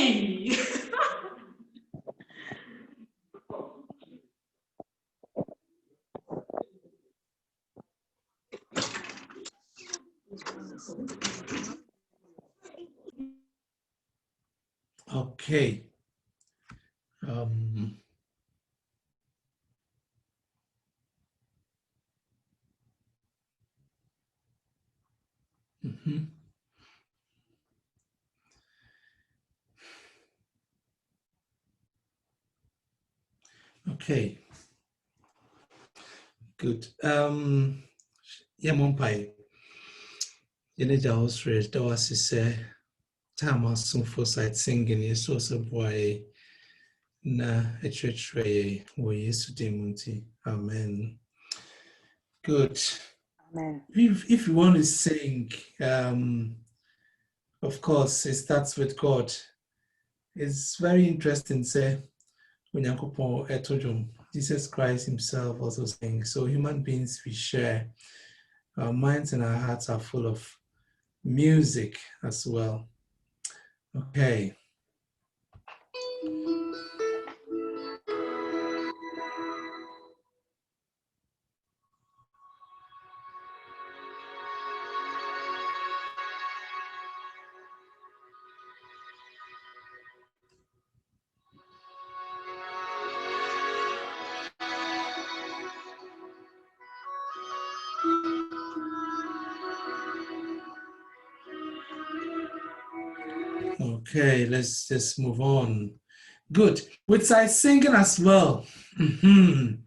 Hey! Okay. Okay. Good. Yeah, Mumpai. Yeneja Australia, that was his time on some foresight singing, yes, was a boy. Na a church way, we used to demonti. Amen. Good. Amen. If you want to sing, of course, it starts with God. It's very interesting, say, when Jesus Christ himself also sings. So human beings, we share. Our minds and our hearts are full of music as well. Okay. Okay, let's just move on. Good. With side singing as well. We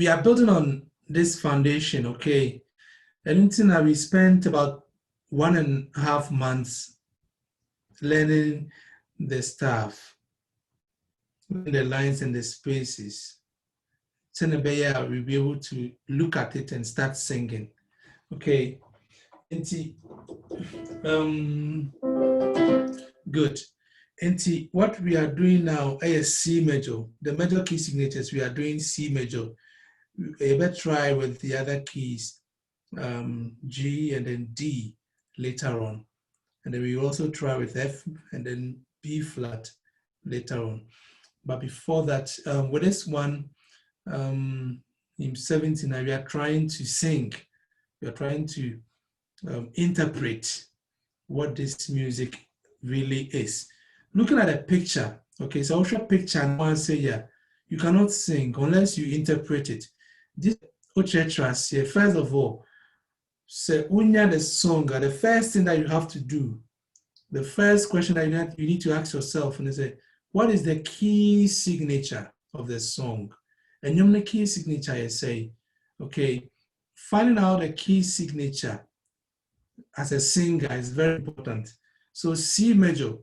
are building on this foundation, okay? And we spent about 1.5 months learning the stuff, the lines and the spaces. So we'll be able to look at it and start singing. Okay. Good. And what we are doing now is C major. The major key signatures, we are doing C major. We better try with the other keys, G and then D later on. And then we also try with F and then B flat later on. But before that, with this one, in 17, we are trying to sing. We are trying to interpret what this music really is. Looking at a picture, okay, so I'll show a picture and one say, yeah, you cannot sing unless you interpret it. This Ochechras here, first of all, say unya the song, the first thing that you have to do, the first question that you need to ask yourself and say, what is the key signature of the song? And the key signature, I say, okay, finding out the key signature as a singer is very important. So C major,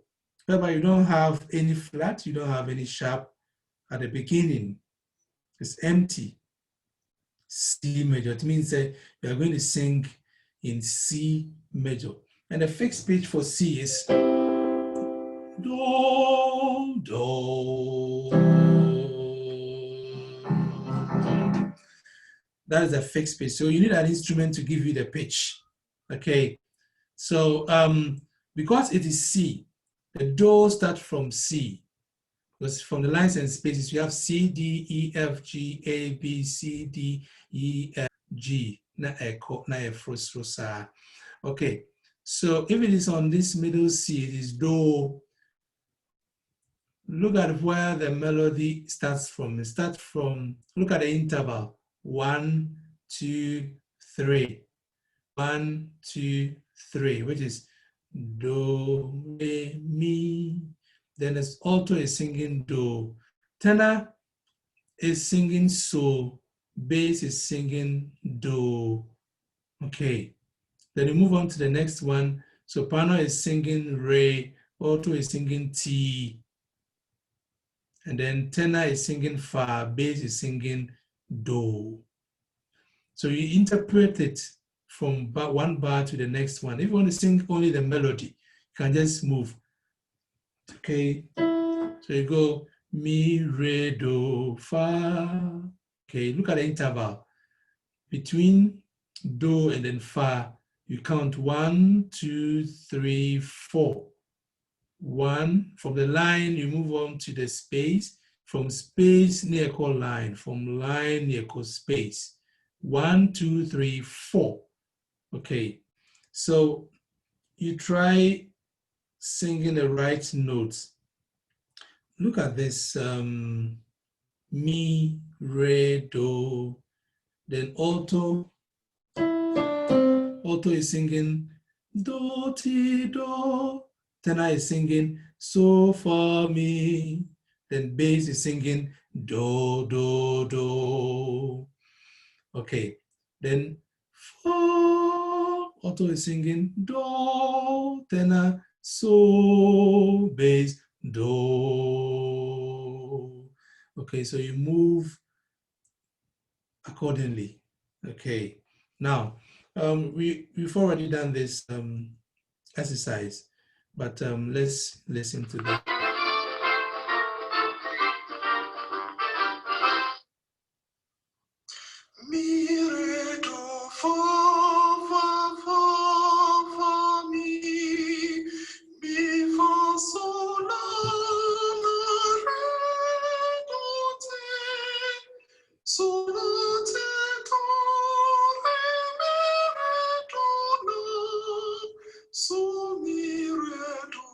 whereby you don't have any flat, you don't have any sharp at the beginning. It's empty. C major. It means that you are going to sing in C major. And the fixed pitch for C is Do, Do. That is a fixed pitch. So you need an instrument to give you the pitch. Okay. So because it is C, the Do starts from C. Because from the lines and spaces, you have C, D, E, F, G, A, B, C, D, E, F, G. Okay, so if it is on this middle C, it is Do. Look at where the melody starts from. It starts from, look at the interval. 1, 2, 3. 1, 2, 3, which is Do, Re, Mi. Then it's alto is singing Do. Tenor is singing So. Bass is singing Do. Okay. Then we move on to the next one. Soprano is singing Re. Alto is singing Ti. And then tenor is singing Fa. Bass is singing Do. So you interpret it from one bar to the next one. If you want to sing only the melody, you can just move. Okay, so you go Mi, Re, Do, Fa. Okay, look at the interval. Between Do and then Fa, you count 1, 2, 3, 4. 1. From the line, you move on to the space. From space, near call line. From line, near call space. 1, 2, 3, 4. Okay. So you try singing the right notes. Look at this. Mi, re, do. Then alto. Alto is singing do, ti, do. Tenor is singing so, fa, mi. Then bass is singing do, do, do. Okay. Then fa, alto is singing do, tenor, so, bass, do. Okay, so you move accordingly. Okay. Now, we've already done this exercise, but let's listen to that. Mi, re, do, fa, fa, fa, fa, mi, fa, sol, la, re, do, te, sol, la, te, do, re, mi, re, do, la, sol, mi, re, do,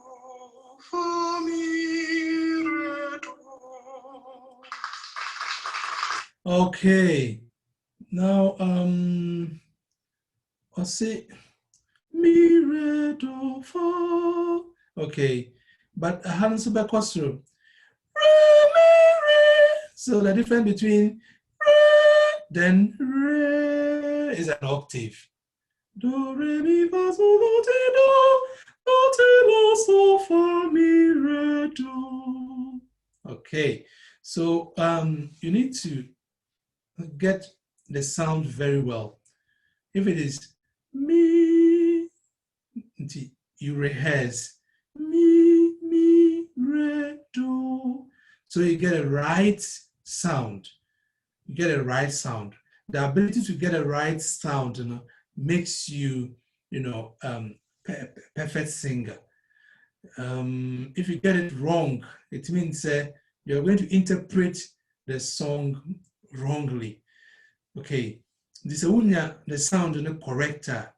fa, mi, re, do. Okay. Now, I'll say mi, re, do, fa. Okay, but I haven't super through. Re, mi, re. So the difference between re, then re is an octave. Do, re, mi, fa, sol, la, ti, la, sol, fa, mi, re, do. Okay, so you need to get the sound very well. If it is mi, you rehearse mi, re, do. So you get a right sound. You get a right sound. The ability to get a right sound, makes you, perfect singer. If you get it wrong, it means you're going to interpret the song wrongly. Okay, the sound in a corrector.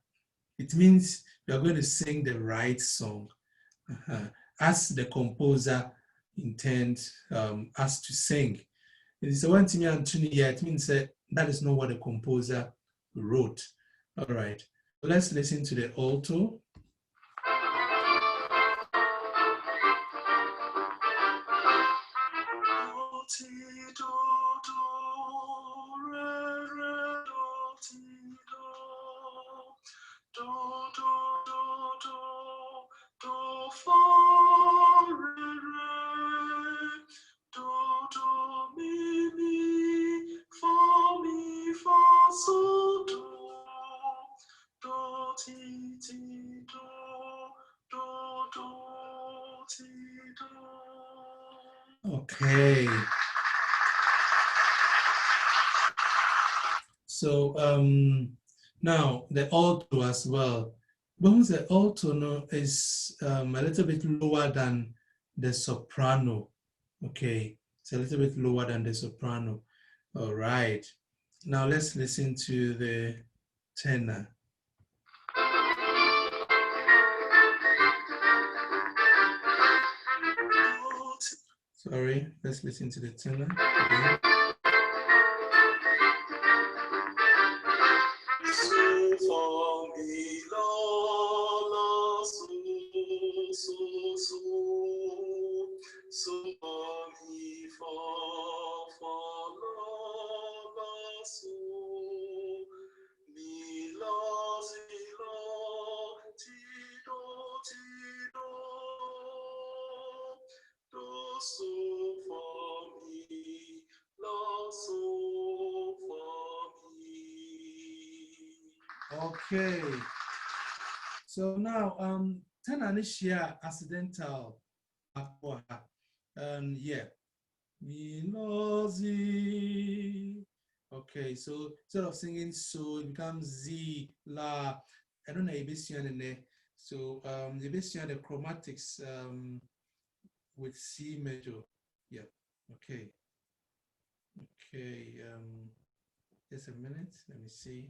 It means you're going to sing the right song as the composer intends us to sing. It is one thing it means that is not what the composer wrote. All right, so let's listen to the alto. Okay. So now the alto as well. Once the alto is a little bit lower than the soprano. Okay, it's a little bit lower than the soprano. All right. Now let's listen to the tenor. Sorry, let's listen to the tenor again. Okay. So now, tenor accidental. Yeah. Okay, so instead of singing so, it becomes Z, La. I don't know if it's in there. So the basic the chromatics with C major. Yeah. Okay. Okay. Just a minute. Let me see.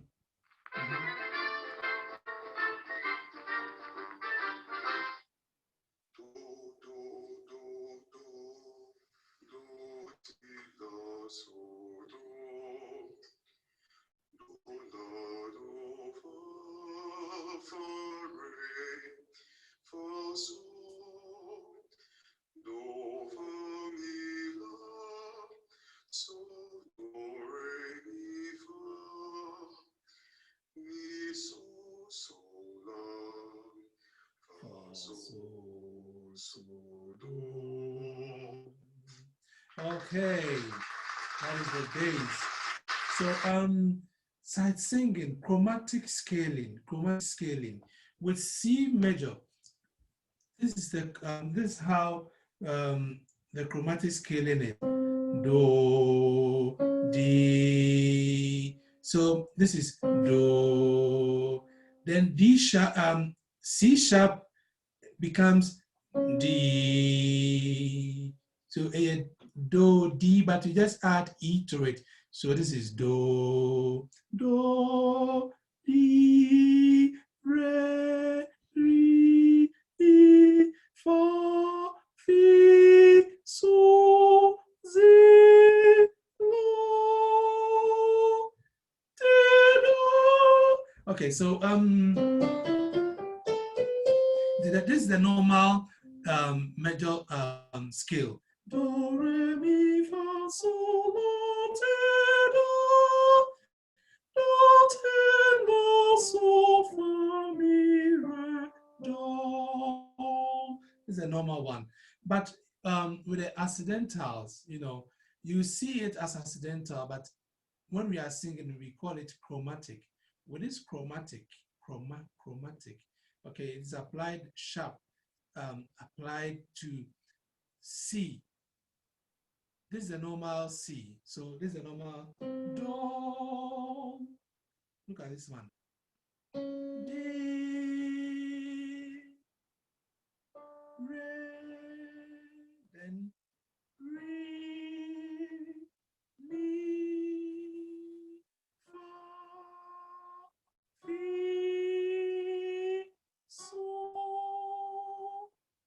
Okay, that is the base. So side singing, chromatic scaling with C major. This is how the chromatic scaling is. Do, D. So this is do. Then D sharp, C sharp becomes D. So a do, D, but you just add E to it. So this is do, do, D, re, re, mi, fa, fi, so, si, lo, ti, do. Okay, so this is the normal major scale. Do, re, mi, fa, sol, la, ti, do. Do, ti, la, sol, fa, mi, re, do. This is a normal one. But with the accidentals, you see it as accidental, but when we are singing, we call it chromatic. With this chromatic, okay, it's applied sharp, applied to C. This is a normal C. So this is a normal do. Look at this one. D, re, then re, mi, fa, fi, so,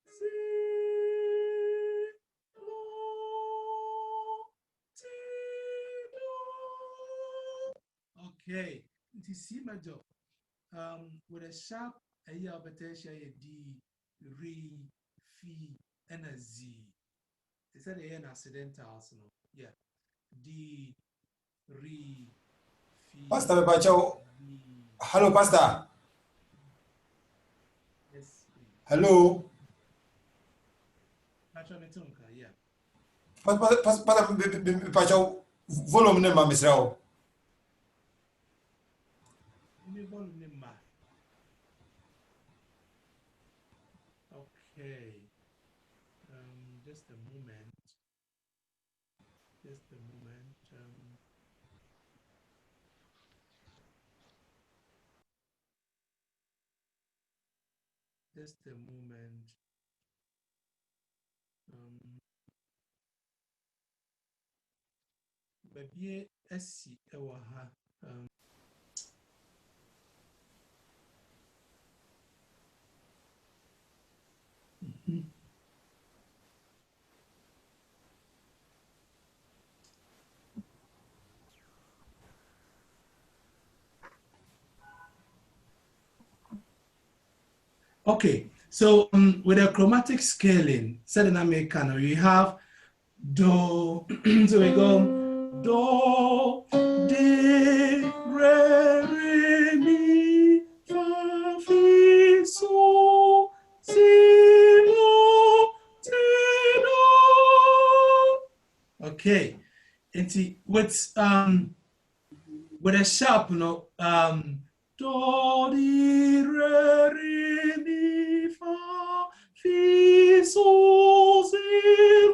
si, lo, ti, do. Okay, it is C major. With a sharp a D, re, fi, and a Z. They said an accidental, no? Yeah. D, re, fi. Pastor Bacho. Hello, Pastor. Yes, please. Hello. Yeah. Pastor Bacho, volume name, Mr. Okay. Just a moment. Just a moment. Just a moment. Baby, SC, Ewaha. Okay, so with a chromatic scaling, set in Americano, you have do, so we go do, de, re, mi, fa, fi, so, si, lo, ti, do. Okay, and with a sharp, do, di, re, mi, fa, fi, so, si,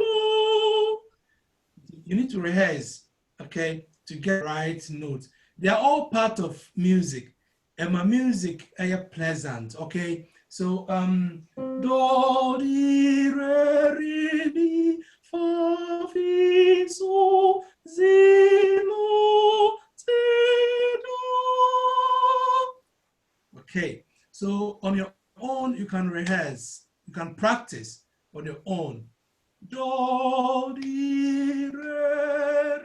lo. You need to rehearse, okay, to get the right notes. They are all part of music. and my music is pleasant. Okay, so do di re mi fa fi so si lo ti do. Okay, so on your own you can rehearse, you can practice on your own. Do di re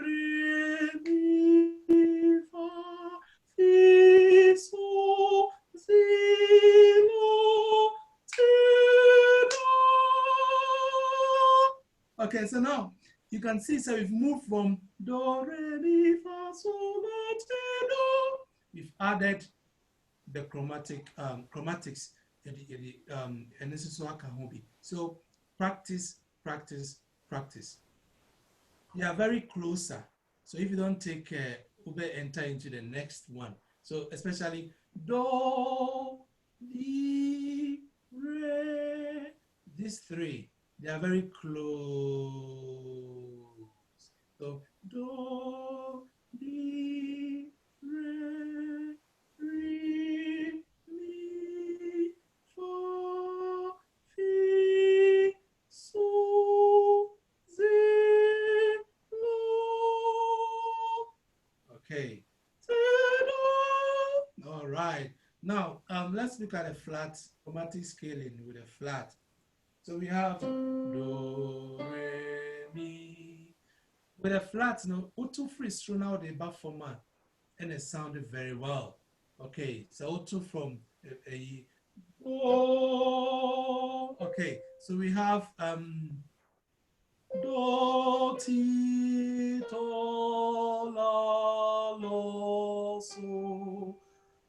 mi fa fi so si lo ti do. Okay, so now you can see, so we've moved from do re mi fa so la ti do. We've added the chromatics and this is what can be. So practice, practice, practice. They are very closer. So if you don't take care, we will enter into the next one. So especially do, di, re, these three, they are very close. So do, di, re, mi, fa, fi, so, si, lo. Okay. All right. Now, let's look at a flat chromatic scaling with a flat. So we have do, re, mi. With a flat, no, O2 free through now the back format, and it sounded very well. Okay, so O2 from a oh, okay, so we have do, ti, to, la, lo, so,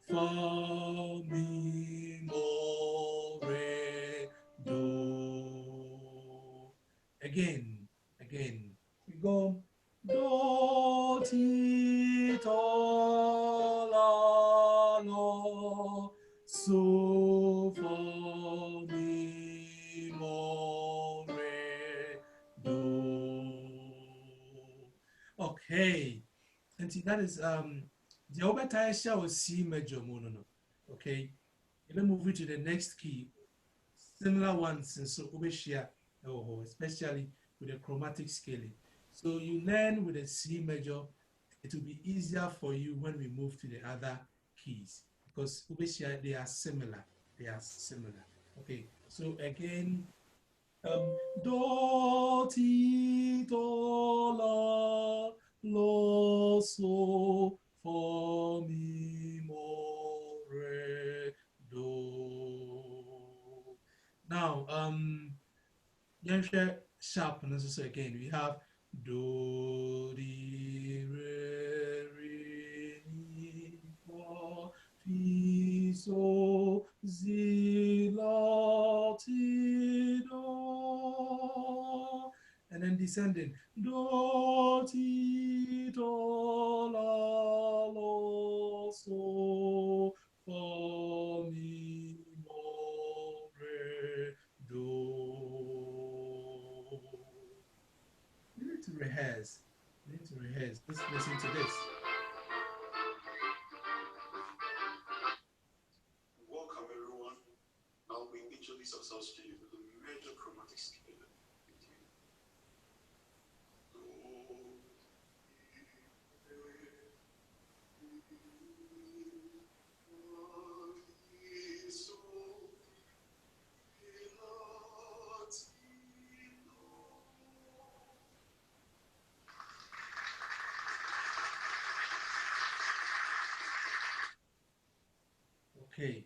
fa, mi, mo, re, do. Again, we go do, ti, to, la, lo, so, fa, mi, mo, re, do. Okay, and that is the overtime shall C major mono. Okay, let me move to the next key. Similar ones, and so overshare, especially with the chromatic scaling. So you learn with the C major, it will be easier for you when we move to the other keys because overshare they are similar. They are similar. Okay, so again, do, ti, do, la, lo, so, fa, mi, mo, re, do. Now, sharp pronunciation. So again, we have do, di, re, mi, fa, fi, so, si, la, ti, do. And then descending. Do, ti, do, la, lo, so, fa, mi, mo, re, do. We need to rehearse. Let's listen to this. Welcome everyone. Now we introduce ourselves to you with the major chromatic scale. Okay.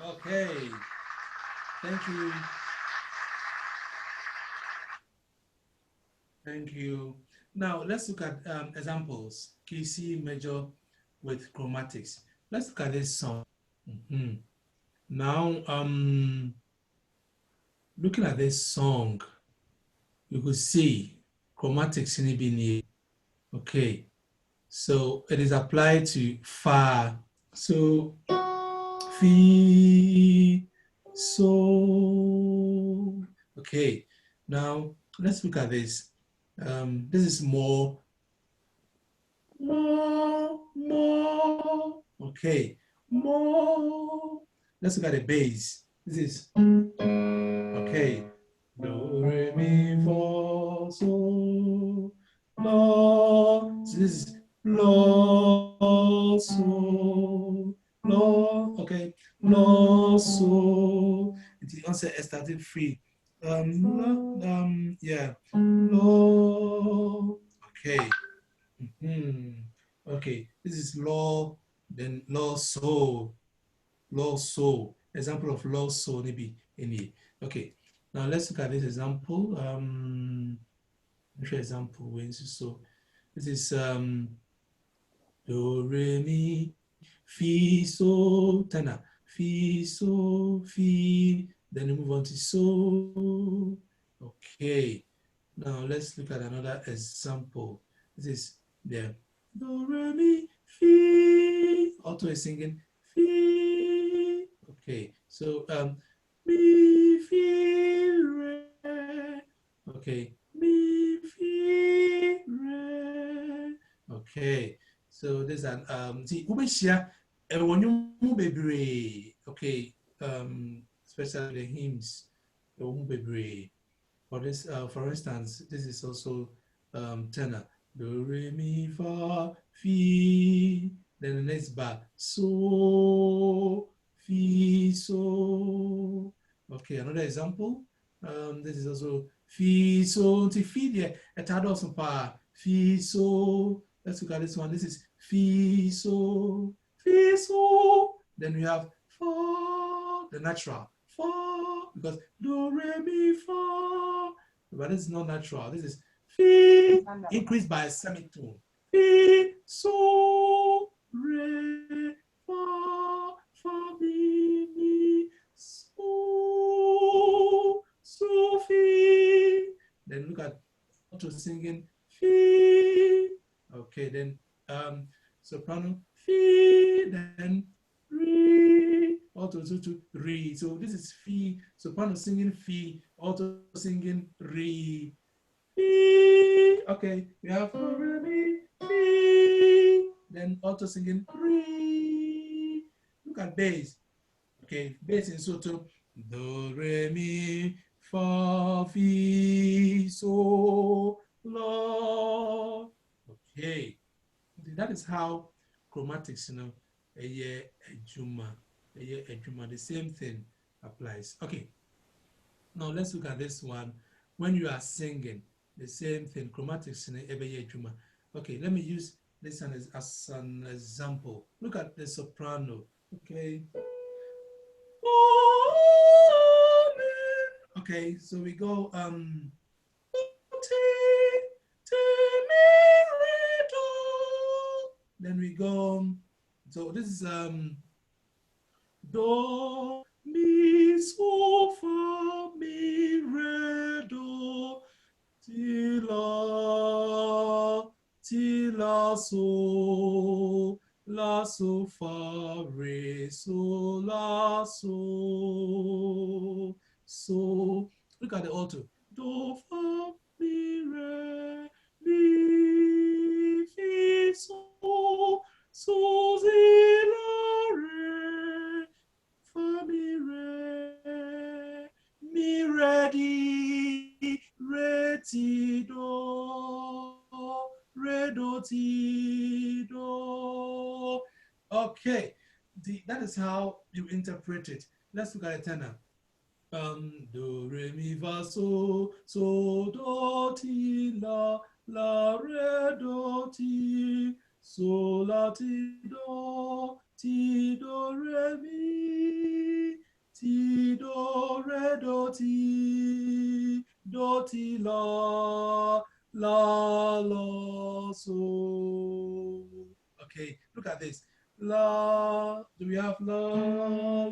Okay. Thank you. Thank you. Now let's look at examples. Key C major with chromatics. Let's look at this song. Now, looking at this song, you could see chromatics in it. Okay, so it is applied to fa. So fi, so. Okay, now let's look at this. This is more. Okay, more. Let's look at the bass. This is okay. Do, re, mi, fa, so, la. So this is la, so, la. Okay, la, so. It is also started free. Yeah, la. Okay. Okay, this is law, then law so, law so. Example of law so maybe any. Okay, now let's look at this example. Example so this is do re mi fi so tenor fi so fi, then we move on to so. Okay, now let's look at another example. This is the do re mi fi. Auto is singing fi. Okay, so mi fi re. Okay, mi fi re. Okay, so this is an see ubeshia ewonyu bebre. Okay, especially the hymns ewonyu bebre. For this, for instance, this is also tenor. Do, re, mi, fa, fi. Then the next bar, so, fi, so. Okay, another example. This is also fi, so, to fi there. A tad also pa, fi, so. Let's look at this one. This is fi, so, fi, so. Then we have fa, the natural, fa, because do, re, mi, fa. But this is not natural. This is fi increased by a semitone. Fi, so, re, fa, fa, mi, so, so, fi. Then look at auto singing fi. Okay, then soprano fi, then re, auto to re. So this is fi, soprano singing fi, auto singing re. Fi. Okay, we have re, mi, fi, then auto singing re. Look at bass. Okay, bass in Soto. Do, re, mi, fa, fi, so, la. Okay, that is how chromatics, a year, a juma, the same thing applies. Okay, now let's look at this one. When you are singing, the same thing, chromatics in a year, juma. Okay, let me use this one as an example. Look at the soprano. Okay. Okay, so we go then we go so this is do mi so fa mi re do ti la so fa re so la so. Look at the alto. Do fa mi re mi fi so si la re fa mi re di re ti do ti do. Okay, that is how you interpret it. Let's look at a tenor. Do, re, mi, fa, so, do, ti, la, re, do, ti, so, la, ti, do, re, mi, ti, do, re, do, ti, la, so. Okay, look at this. La, do we have la,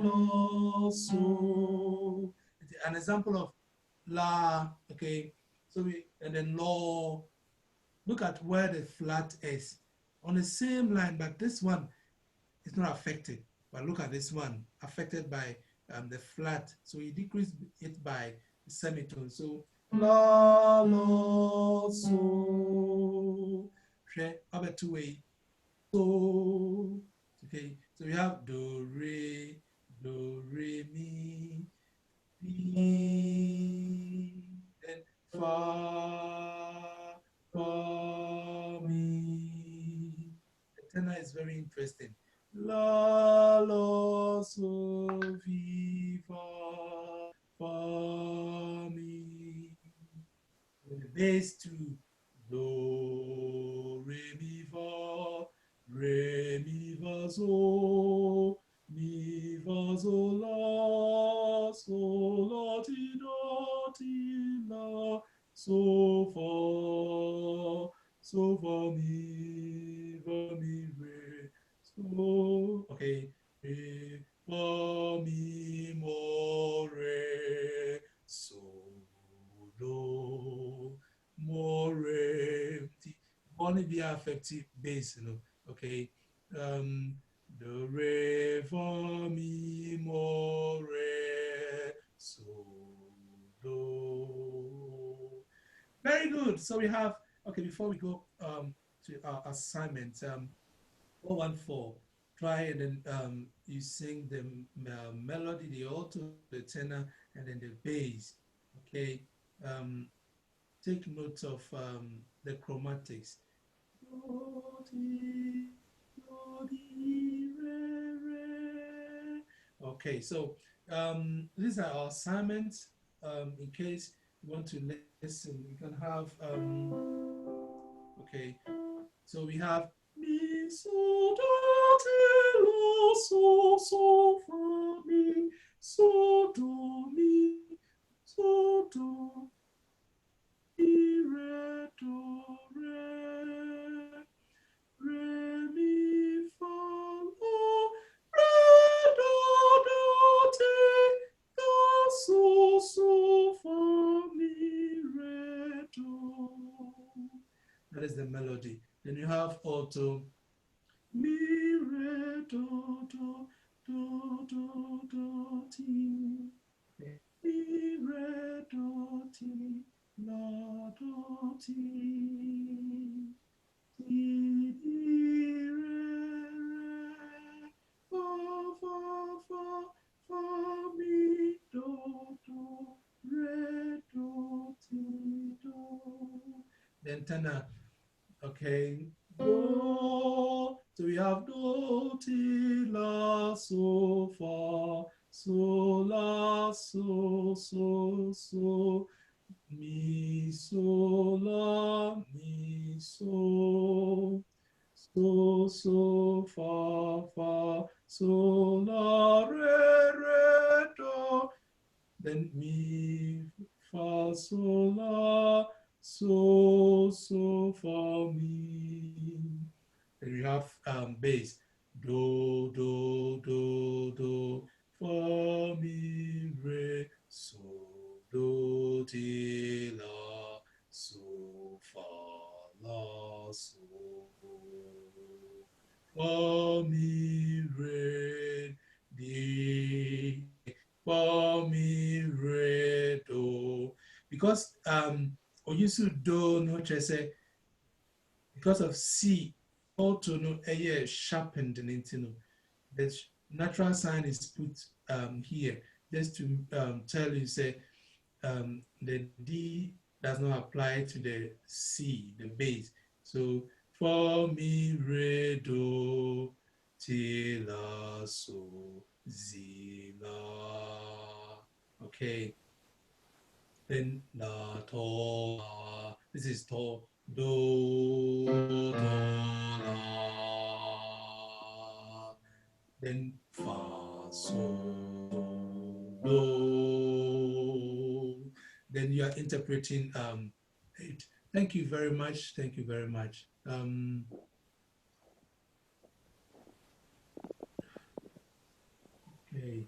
so? An example of la, okay. So and then law, look at where the flat is on the same line, but this one is not affected. But look at this one, affected by the flat. So you decrease it by the semitone. So la, lo, so, other two way, so. Okay, so we have do, re, mi, then fa, mi. The tenor is very interesting. La, lo, so, fi, fa, mi. And the bass to do, re, mi, fa, so, mi, fa, so, la, ti, la, so, fa, mi, re, so, okay, re, fa, mi, mo, re, so, do, mo, re, ti. Only be affected bass, okay. Do, re, fa, mi, mo, re, so, do. Very good. So we have, okay, before we go to our assignment, 414, try and then you sing the melody, the alto, the tenor, and then the bass, okay? Take note of the chromatics. Do, ti, do, di, re, re. Okay, so these are our assignments. In case you want to listen, you can have, okay, so we have mi, so, do, ti, la, so, fa, mi, so, do, mi, so, do, mi, re, do, re, re, mi, fa, la, re, do, ti, la, so, fa, mi, re, do. That is the melody. Then you have alto, mi, re, do, ti. Okay. Mi, re, do, ti, la, do, ti. Ti, di, re, fa, mi, do, re, do, ti, do. Then tenor, okay, do, so we have do, ti, la, so, fa, so, la, so, mi, so, la, mi, so, fa, so, la, re, do, then mi, fa, so, la, so, fa, mi. Then we have bass. Do, fa, mi, re, so, do, ti, la, so, fa, la, so, fa, mi, re, di, fa, mi, re, do. Because OWUSU do no say because of C, auto no sharpened and the natural sign is put here just to tell you say the D does not apply to the C, the bass. So for mi, re, do, ti, la, so, zi, la. Okay. Then la, to, la. This is to, do, la. Then fa, so, do. Then you are interpreting it. Thank you very much. Thank you very much. Okay.